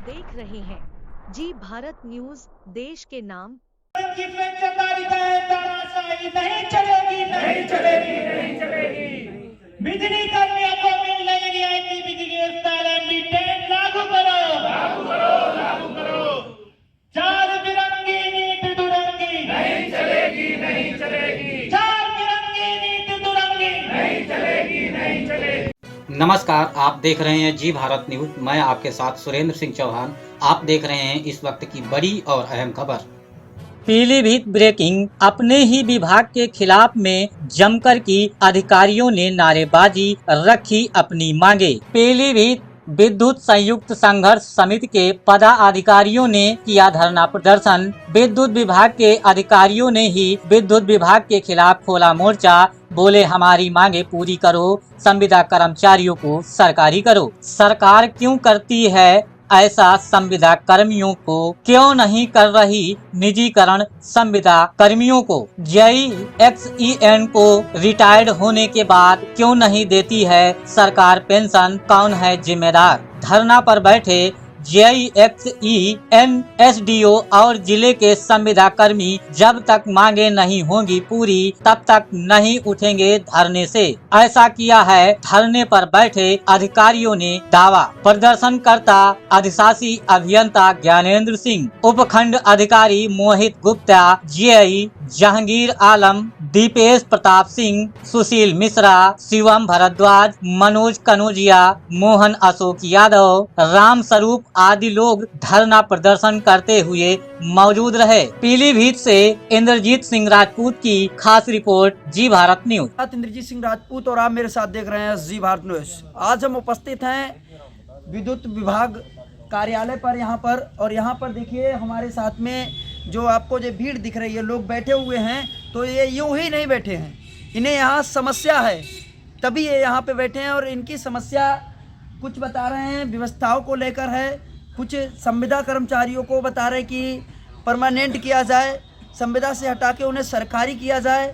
देख रहे हैं जी भारत न्यूज, देश के नाम। की पेंशनदारी है तानाशाही नहीं चलेगी, नहीं चलेगी, नहीं चलेगी। बिजली कर्मियों को मिल रही रियायती बिजली एमबी 10 लागू करो, लागू करो, लागू करो। चार बिरंगी नीति दुरंगी नहीं चलेगी, नहीं चलेगी। चार बिरंगी नीति दुरंगी नहीं चलेगी, नहीं चलेगी। नमस्कार, आप देख रहे हैं जी भारत न्यूज। मैं आपके साथ सुरेंद्र सिंह चौहान। आप देख रहे हैं इस वक्त की बड़ी और अहम खबर। पीलीभीत ब्रेकिंग। अपने ही विभाग के खिलाफ में जमकर की अधिकारियों ने नारेबाजी रखी अपनी मांगे। पीलीभीत विद्युत संयुक्त संघर्ष समिति के पदाधिकारियों ने किया धरना प्रदर्शन। विद्युत विभाग के अधिकारियों ने ही विद्युत विभाग के खिलाफ खोला मोर्चा। बोले हमारी मांगे पूरी करो, संविदा कर्मचारियों को सरकारी करो। सरकार क्यों करती है ऐसा संविदा कर्मियों को, क्यों नहीं कर रही निजीकरण संविदा कर्मियों को? JEXEN को रिटायर्ड होने के बाद क्यों नहीं देती है सरकार पेंशन? कौन है जिम्मेदार? धरना पर बैठे JEXEN SDO और जिले के संविदा कर्मी जब तक मांगे नहीं होंगी पूरी तब तक नहीं उठेंगे धरने से। ऐसा किया है धरने पर बैठे अधिकारियों ने दावा। प्रदर्शनकर्ता अधिशासी अभियंता ज्ञानेंद्र सिंह, उपखंड अधिकारी मोहित गुप्ता, JE जहांगीर आलम, दीपेश प्रताप सिंह, सुशील मिश्रा, शिवम भारद्वाज, मनोज कनौजिया, मोहन अशोक यादव, राम स्वरूप आदि लोग धरना प्रदर्शन करते हुए मौजूद रहे। पीलीभीत से इंद्रजीत सिंह राजपूत की खास रिपोर्ट, जी भारत न्यूज। इंद्रजीत सिंह राजपूत और आप मेरे साथ देख रहे हैं जी भारत न्यूज। आज हम उपस्थित हैं विद्युत विभाग कार्यालय पर यहाँ पर, और यहाँ पर देखिए हमारे साथ में जो आपको जो भीड़ दिख रही है, लोग बैठे हुए हैं, तो ये यूं ही नहीं बैठे हैं, इन्हें यहाँ समस्या है तभी ये यहाँ पे बैठे हैं। और इनकी समस्या कुछ बता रहे हैं व्यवस्थाओं को लेकर है, कुछ संविदा कर्मचारियों को बता रहे कि परमानेंट किया जाए, संविदा से हटा के उन्हें सरकारी किया जाए।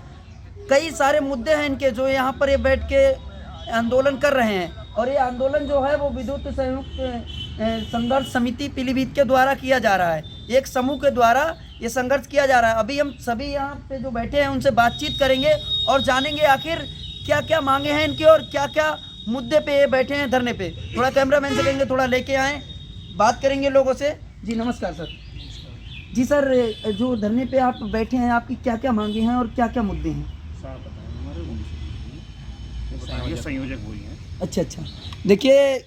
कई सारे मुद्दे हैं इनके जो यहाँ पर ये बैठ के आंदोलन कर रहे हैं। और ये आंदोलन जो है वो विद्युत संयुक्त संघर्ष समिति पीलीभीत के द्वारा किया जा रहा है, एक समूह के द्वारा ये संघर्ष किया जा रहा है। अभी हम सभी यहाँ पे जो बैठे हैं उनसे बातचीत करेंगे और जानेंगे आखिर क्या क्या मांगे हैं इनकी और क्या क्या मुद्दे पे ये बैठे हैं धरने पे। थोड़ा कैमरामैन से कहेंगे थोड़ा लेके आएँ, बात करेंगे लोगों से। जी नमस्कार सर। जी सर, जो धरने पे आप बैठे हैं आपकी क्या क्या मांगे हैं और क्या क्या मुद्दे हैं? संयोजक वही है। अच्छा, देखिए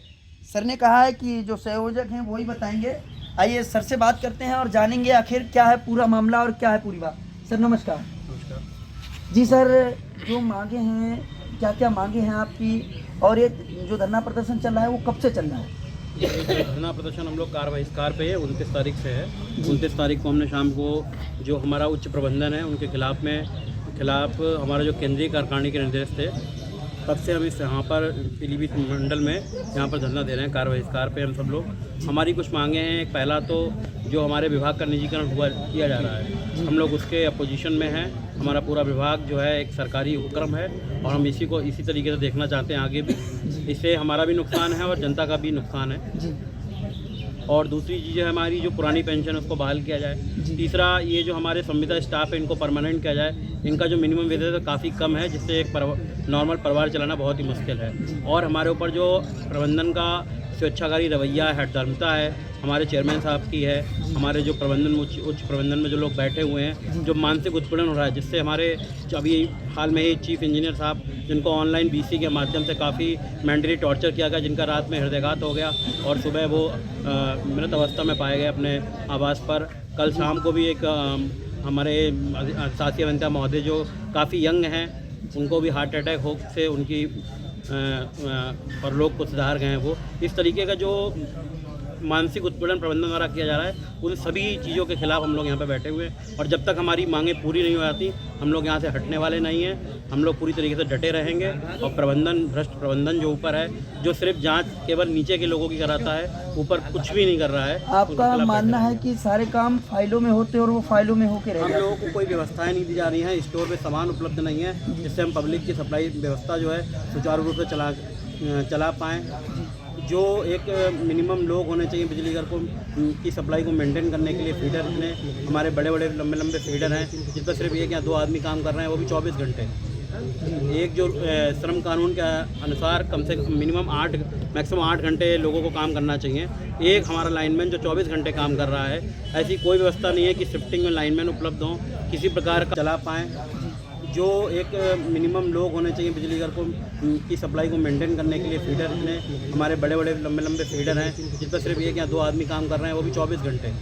सर ने कहा है कि जो संयोजक हैं वही बताएंगे। आइए सर से बात करते हैं और जानेंगे आखिर क्या है पूरा मामला और क्या है पूरी बात। सर नमस्कार। नमस्कार जी सर, जो मांगे हैं क्या क्या मांगे हैं आपकी, और ये जो धरना प्रदर्शन चल रहा है वो कब से चल रहा है? धरना प्रदर्शन हम लोग बहिष्कार पे है, 29 तारीख से है। 29 तारीख को हमने शाम को जो हमारा उच्च प्रबंधन है उनके खिलाफ हमारा जो केंद्रीय कार्यकारिणी के निर्देश थे, तब से हम इस यहाँ पर पीलीभीत मंडल में यहाँ पर धरना दे रहे हैं बहिष्कार पे हम सब लोग। हमारी कुछ मांगे हैं। पहला तो जो हमारे विभाग का निजीकरण किया जा रहा है, हम लोग उसके अपोजिशन में हैं। हमारा पूरा विभाग जो है एक सरकारी उपक्रम है और हम इसी तरीके से देखना चाहते हैं आगे भी। इससे हमारा भी नुकसान है और जनता का भी नुकसान है। और दूसरी चीज़ है हमारी जो पुरानी पेंशन है उसको बहाल किया जाए। तीसरा, ये जो हमारे संविदा स्टाफ है इनको परमानेंट किया जाए। इनका जो मिनिमम वेतन है काफ़ी कम है, जिससे एक नॉर्मल परिवार चलाना बहुत ही मुश्किल है। और हमारे ऊपर जो प्रबंधन का स्वेच्छाकारी रवैया है, हठधर्मिता है, हमारे चेयरमैन साहब की है, हमारे जो उच्च प्रबंधन में जो लोग बैठे हुए हैं, जो मानसिक उत्पीड़न हो रहा है, जिससे हमारे अभी हाल में ही चीफ इंजीनियर साहब जिनको ऑनलाइन BC के माध्यम से काफ़ी मेंटली टॉर्चर किया गया, जिनका रात में हृदयघात हो गया और सुबह वो मृत अवस्था में पाए गए अपने आवास पर। कल शाम को भी एक हमारे साथी अभियंता महोदय जो काफ़ी यंग हैं, उनको भी हार्ट अटैक हो से उनकी और लोग को सुधार गए हैं। वो इस तरीके का जो मानसिक उत्पीड़न प्रबंधन द्वारा किया जा रहा है, उन सभी चीज़ों के खिलाफ हम लोग यहाँ पे बैठे हुए हैं। और जब तक हमारी मांगें पूरी नहीं हो जाती, हम लोग यहाँ से हटने वाले नहीं हैं। हम लोग पूरी तरीके से डटे रहेंगे। और भ्रष्ट प्रबंधन जो ऊपर है, जो सिर्फ जांच केवल नीचे के लोगों की कराता है, ऊपर कुछ भी नहीं कर रहा है। आपका मानना है कि सारे काम फाइलों में होते और वो फाइलों में होके रह हम जाते? लोगों को कोई व्यवस्थाएं नहीं दी जा रही हैं, स्टोर पे सामान उपलब्ध नहीं है, जिससे हम पब्लिक की सप्लाई व्यवस्था जो है सुचारू रूप से चला पाएँ। जो एक मिनिमम लोग होने चाहिए बिजली घर को की सप्लाई को मेंटेन करने के लिए फीडर इतने हमारे बड़े बड़े लंबे लंबे फीडर हैं जिस पर सिर्फ एक या दो आदमी काम कर रहे हैं, वो भी 24 घंटे। एक जो श्रम कानून के अनुसार कम से कम मिनिमम 8 मैक्सिमम 8 घंटे लोगों को काम करना चाहिए। एक हमारा लाइनमैन जो 24 घंटे काम कर रहा है, ऐसी कोई व्यवस्था नहीं है कि शिफ्टिंग में लाइनमैन उपलब्ध हों, किसी प्रकार का चला पाएँ। जो एक मिनिमम लोग होने चाहिए बिजली घर को की सप्लाई को मेंटेन करने के लिए फीडर इतने हमारे बड़े बड़े लंबे लंबे फीडर हैं जिस पर सिर्फ एक या दो आदमी काम कर रहे हैं, वो भी 24 घंटे।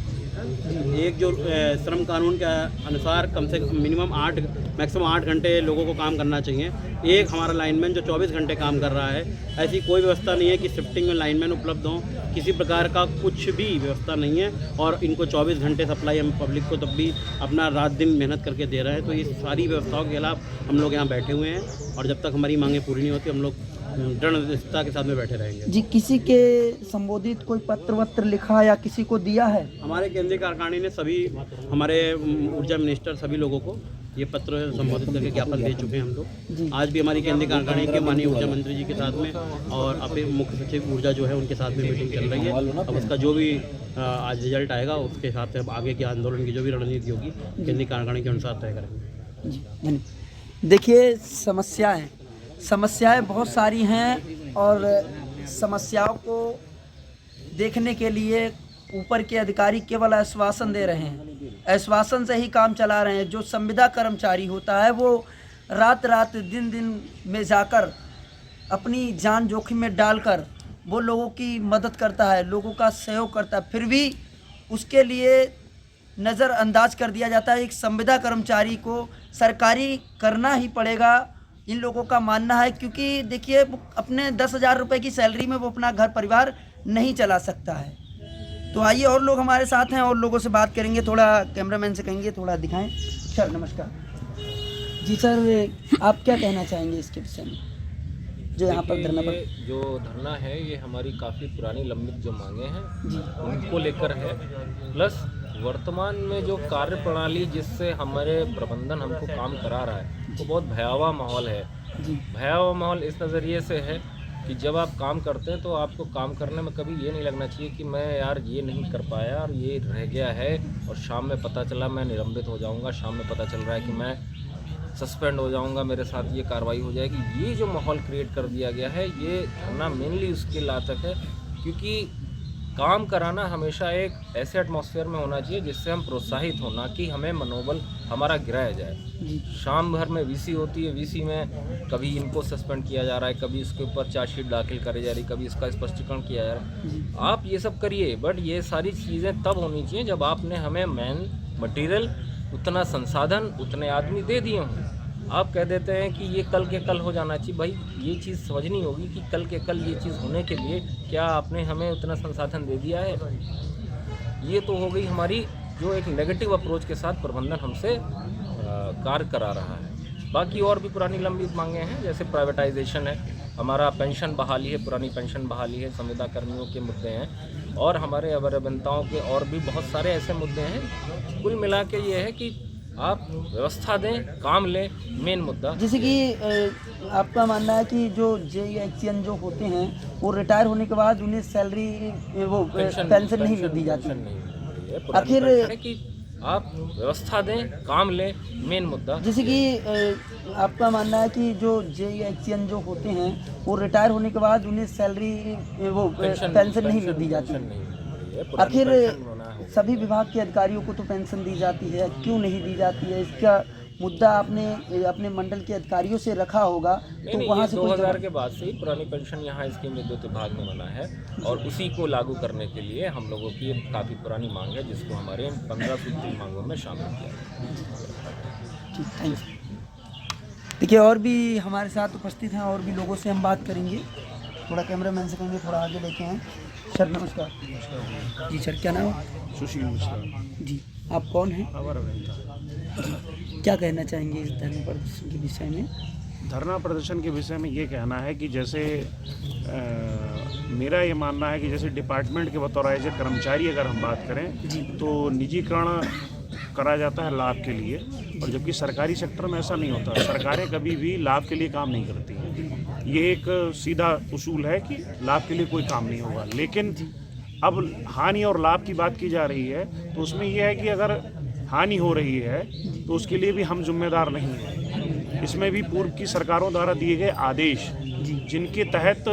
एक जो श्रम कानून के अनुसार कम से कम मिनिमम 8 मैक्सिमम 8 घंटे लोगों को काम करना चाहिए। एक हमारा लाइनमैन जो 24 घंटे काम कर रहा है, ऐसी कोई व्यवस्था नहीं है कि शिफ्टिंग में लाइनमैन उपलब्ध हों, किसी प्रकार का कुछ भी व्यवस्था नहीं है। और इनको 24 घंटे सप्लाई हम पब्लिक को तब भी अपना रात दिन मेहनत करके दे रहे हैं। तो ये सारी व्यवस्थाओं के खिलाफ हम लोग यहाँ बैठे हुए हैं और जब तक हमारी मांगें पूरी नहीं होती हम लोग दृढ़ निष्ठा के साथ में बैठे रहेंगे। जी, किसी के संबोधित कोई पत्र वत्र लिखा या किसी को दिया है? हमारे केंद्रीय कार्यकारिणी ने सभी हमारे ऊर्जा मिनिस्टर सभी लोगों को ये पत्र संबोधित करके ज्ञापन दे चुके हैं हम लोग। आज भी हमारी केंद्रीय कार्यकारिणी के माननीय ऊर्जा मंत्री जी के साथ में और अपने मुख्य सचिव ऊर्जा जो है उनके साथ में मीटिंग चल रही है। अब उसका जो भी आज रिजल्ट आएगा उसके हिसाब से अब आगे के आंदोलन की जो भी रणनीति होगी केंद्रीय कार्यकारिणी के अनुसार तय करेंगे। जी, धन्यवाद। देखिए, समस्याएं बहुत सारी हैं और समस्याओं को देखने के लिए ऊपर के अधिकारी केवल आश्वासन दे रहे हैं, आश्वासन से ही काम चला रहे हैं। जो संविदा कर्मचारी होता है वो रात रात दिन दिन में जाकर अपनी जान जोखिम में डालकर वो लोगों की मदद करता है, लोगों का सहयोग करता है, फिर भी उसके लिए नज़रअंदाज कर दिया जाता है। एक संविदा कर्मचारी को सरकारी करना ही पड़ेगा, इन लोगों का मानना है, क्योंकि देखिए अपने 10,000 रुपये की सैलरी में वो अपना घर परिवार नहीं चला सकता है। तो आइए और लोग हमारे साथ हैं और लोगों से बात करेंगे। थोड़ा कैमरामैन से कहेंगे थोड़ा दिखाएं। सर नमस्कार। जी सर, आप क्या कहना चाहेंगे इसके विषय में जो यहाँ पर धरना पर? जो धरना है ये हमारी काफ़ी पुरानी लंबित जो मांगे हैं जी, उनको लेकर है, प्लस वर्तमान में जो कार्य प्रणाली जिससे हमारे प्रबंधन हमको काम करा रहा है वो बहुत भयावह माहौल है। जी, भयावह माहौल इस नज़रिए से है कि जब आप काम करते हैं तो आपको काम करने में कभी ये नहीं लगना चाहिए कि मैं यार ये नहीं कर पाया और ये रह गया है और शाम में पता चला मैं निलंबित हो जाऊंगा, शाम में पता चल रहा है कि मैं सस्पेंड हो जाऊंगा, मेरे साथ ये कार्रवाई हो जाएगी। ये जो माहौल क्रिएट कर दिया गया है ये धरना मेनली उसके लायक है, क्योंकि काम कराना हमेशा एक ऐसे एटमॉस्फेयर में होना चाहिए जिससे हम प्रोत्साहित हो, ना कि हमें मनोबल हमारा गिराया जाए। जी, शाम भर में वीसी होती है, वीसी में कभी इनको सस्पेंड किया जा रहा है, कभी इसके ऊपर चार्जशीट दाखिल करी जा रही, कभी इसका स्पष्टीकरण किया जा रहा है। जी, आप ये सब करिए, बट ये सारी चीज़ें तब होनी चाहिए जब आपने हमें मैन मटेरियल उतना संसाधन उतने आदमी दे दिए हों। आप कह देते हैं कि ये कल के कल हो जाना चाहिए, भाई ये चीज़ समझनी होगी कि कल के कल ये चीज़ होने के लिए क्या आपने हमें उतना संसाधन दे दिया है। ये तो हो गई हमारी जो एक नेगेटिव अप्रोच के साथ प्रबंधन हमसे कार्य करा रहा है। बाकी और भी पुरानी लंबी मांगे हैं, जैसे प्राइवेटाइजेशन है, हमारा पेंशन बहाली है, पुरानी पेंशन बहाली है, संविदा कर्मियों के मुद्दे हैं और हमारे अवर अभियंताओं के और भी बहुत सारे ऐसे मुद्दे हैं। कुल मिला के ये है कि आप व्यवस्था दें, काम लें, मेन मुद्दा। जैसे कि आपका मानना है कि जो JEHN जो होते हैं वो रिटायर होने के बाद उन्हें सैलरी वो पेंशन नहीं दी जाती। आखिर है कि आप व्यवस्था दें, काम लें, मेन मुद्दा। जैसे कि आपका मानना है कि जो JEHN जो होते हैं वो रिटायर होने के बाद उन्हें सैलरी वो पेंशन नहीं दी जाती। आखिर सभी विभाग के अधिकारियों को तो पेंशन दी जाती है, क्यों नहीं दी जाती है? इसका मुद्दा आपने अपने मंडल के अधिकारियों से रखा होगा तो वहाँ से 2000 के बाद से ही पुरानी पेंशन यहाँ स्कीम विद्युत विभाग में बना है और उसी को लागू करने के लिए हम लोगों की काफ़ी पुरानी मांग है जिसको हमारे 15 सूत्री मांगों में शामिल किया। ठीक, थैंक यू। देखिए और भी हमारे साथ उपस्थित हैं और भी लोगों से हम बात करेंगे। थोड़ा कैमरामैन से कहेंगे थोड़ा आगे लेके आएँ। सर नमस्कार। जी सर, क्या नाम है? सुशील मिश्रा। जी, आप कौन हैं? अवर अभियंता। क्या कहना चाहेंगे इस धरना प्रदर्शन के विषय में? धरना प्रदर्शन के विषय में ये कहना है कि जैसे मेरा ये मानना है कि जैसे डिपार्टमेंट के बतौर एज ए कर्मचारी अगर हम बात करें जी, तो निजीकरण करा जाता है लाभ के लिए, और जबकि सरकारी सेक्टर में ऐसा नहीं होता। सरकारें कभी भी लाभ के लिए काम नहीं करती हैं। ये एक सीधा उसूल है कि लाभ के लिए कोई काम नहीं होगा। लेकिन अब हानि और लाभ की बात की जा रही है, तो उसमें यह है कि अगर हानि हो रही है तो उसके लिए भी हम जिम्मेदार नहीं हैं। इसमें भी पूर्व की सरकारों द्वारा दिए गए आदेश जिनके तहत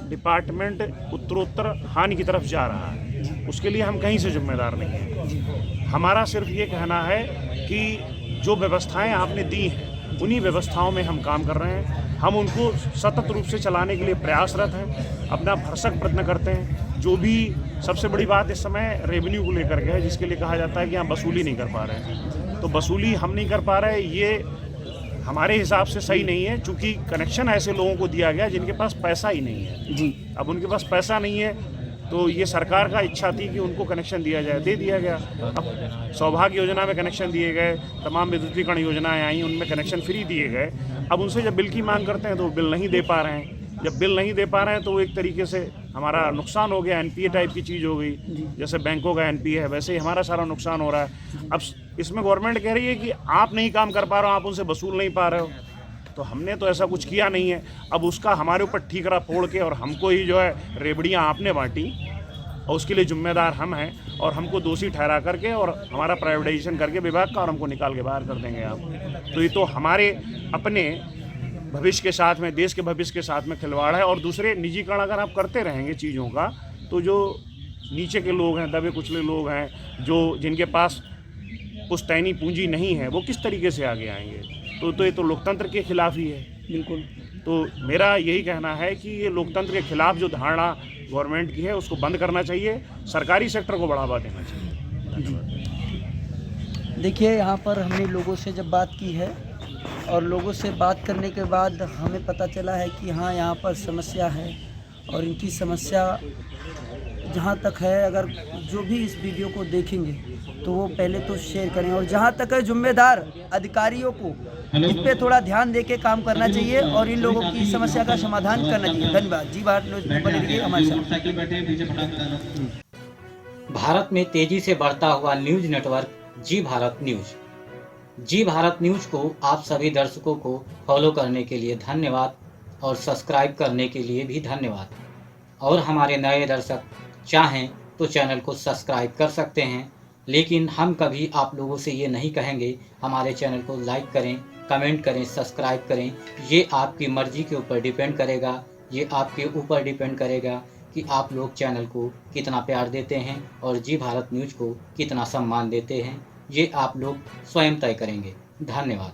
डिपार्टमेंट उत्तरोत्तर हानि की तरफ जा रहा है, उसके लिए हम कहीं से जिम्मेदार नहीं हैं। हमारा सिर्फ ये कहना है कि जो व्यवस्थाएं आपने दी हैं उन्हीं व्यवस्थाओं में हम काम कर रहे हैं। हम उनको सतत रूप से चलाने के लिए प्रयासरत हैं, अपना भरसक प्रयत्न करते हैं। जो भी सबसे बड़ी बात इस समय रेवेन्यू को लेकर के है, जिसके लिए कहा जाता है कि हम वसूली नहीं कर पा रहे हैं, तो वसूली हम नहीं कर पा रहे, ये हमारे हिसाब से सही नहीं है। चूँकि कनेक्शन ऐसे लोगों को दिया गया जिनके पास पैसा ही नहीं है जी। अब उनके पास पैसा नहीं है तो ये सरकार का इच्छा थी कि उनको कनेक्शन दिया जाए, दे दिया गया। अब सौभाग्य योजना में कनेक्शन दिए गए, तमाम विद्युतीकरण योजनाएं आई, उनमें कनेक्शन फ्री दिए गए। अब उनसे जब बिल की मांग करते हैं तो बिल नहीं दे पा रहे हैं। जब बिल नहीं दे पा रहे हैं तो वो एक तरीके से हमारा नुकसान हो गया, एनपीए टाइप की चीज़ हो गई। जैसे बैंकों का एनपीए है, वैसे ही हमारा सारा नुकसान हो रहा है। अब इसमें गवर्नमेंट कह रही है कि आप नहीं काम कर पा रहे हो, आप उनसे वसूल नहीं पा रहे हो, तो हमने तो ऐसा कुछ किया नहीं है। अब उसका हमारे ऊपर ठीकरा फोड़ के और हमको ही जो है रेबड़ियाँ आपने बांटी और उसके लिए जिम्मेदार हम हैं, और हमको दोषी ठहरा करके और हमारा प्राइवेटाइजेशन करके विभाग का, और हमको निकाल के बाहर कर देंगे आप। तो ये तो हमारे अपने भविष्य के साथ में, देश के भविष्य के साथ में खिलवाड़ है। और दूसरे निजीकरण अगर आप करते रहेंगे चीज़ों का, तो जो नीचे के लोग हैं, दबे कुचले लोग हैं, जो जिनके पास पुश्तैनी पूंजी नहीं है, वो किस तरीके से आगे आएंगे? तो ये तो लोकतंत्र के खिलाफ ही है। बिल्कुल। तो मेरा यही कहना है कि ये लोकतंत्र के खिलाफ जो धारणा गवर्नमेंट की है उसको बंद करना चाहिए, सरकारी सेक्टर को बढ़ावा देना चाहिए। देखिए, यहाँ पर हमने लोगों से जब बात की है और लोगों से बात करने के बाद हमें पता चला है कि हाँ, यहाँ पर समस्या है, और इनकी समस्या जहाँ तक है, अगर जो भी इस वीडियो को देखेंगे तो वो पहले तो शेयर करें, और जहाँ तक है जिम्मेदार अधिकारियों को इस पे थोड़ा ध्यान दे के काम करना चाहिए और इन लोगों की समस्या का समाधान करना चाहिए। धन्यवाद। जी भारत न्यूज़ में बने रहिए हमारे साथ। भारत में तेजी से बढ़ता हुआ न्यूज नेटवर्क जी भारत न्यूज। जी भारत न्यूज को आप सभी दर्शकों को फॉलो करने के लिए धन्यवाद, और सब्सक्राइब करने के लिए भी धन्यवाद। और हमारे नए दर्शक चाहें तो चैनल को सब्सक्राइब कर सकते हैं, लेकिन हम कभी आप लोगों से ये नहीं कहेंगे हमारे चैनल को लाइक करें, कमेंट करें, सब्सक्राइब करें। ये आपकी मर्जी के ऊपर डिपेंड करेगा, ये आपके ऊपर डिपेंड करेगा कि आप लोग चैनल को कितना प्यार देते हैं और जी भारत न्यूज को कितना सम्मान देते हैं। ये आप लोग स्वयं तय करेंगे। धन्यवाद।